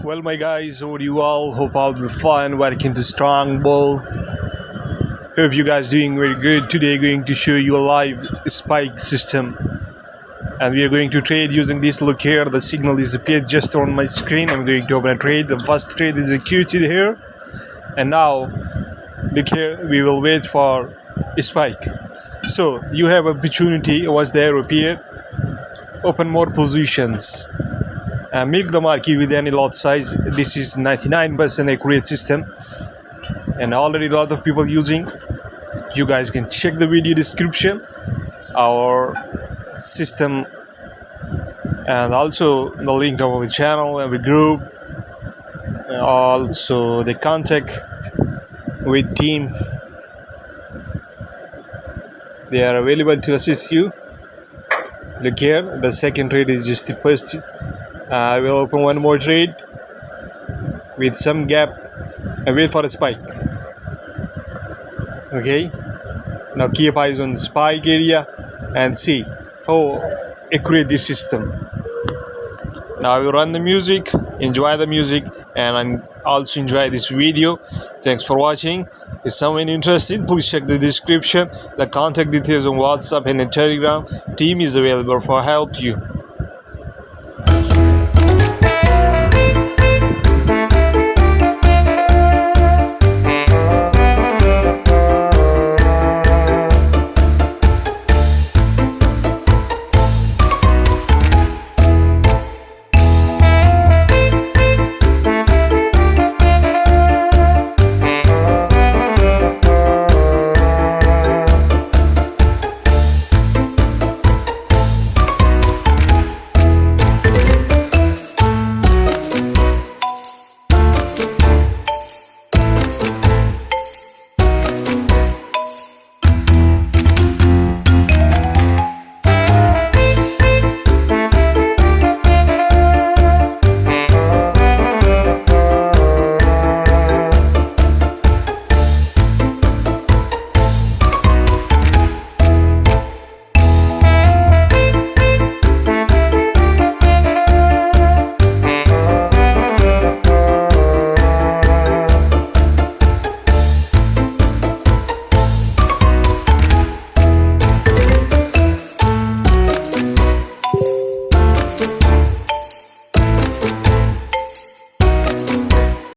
Well, my guys, how are you all? Hope all be fine. Welcome to Strong Ball. Hope you guys doing very good. Today, going to show you a live spike system, and we are going to trade using this. Look here, the signal is appeared just on my screen. I'm going to open a trade. The first trade is executed here, and now look here. We will wait for a spike. So you have opportunity once the arrow appear. Open more positions. Make the market with any lot size. This is 99% accurate system, and already a lot of people using. You guys can check the video description, our system, and also the link of our channel and the group, and also the contact with team. They are available to assist you. Look here, the second trade is just the first. I will open one more trade with some gap and wait for a spike. Okay, now keep eyes on the spike area and see how accurate this system. Now I will run the music, enjoy the music, and also enjoy this video. Thanks for watching. If someone interested, please check the description. The contact details on WhatsApp and Telegram. Team is available for help you.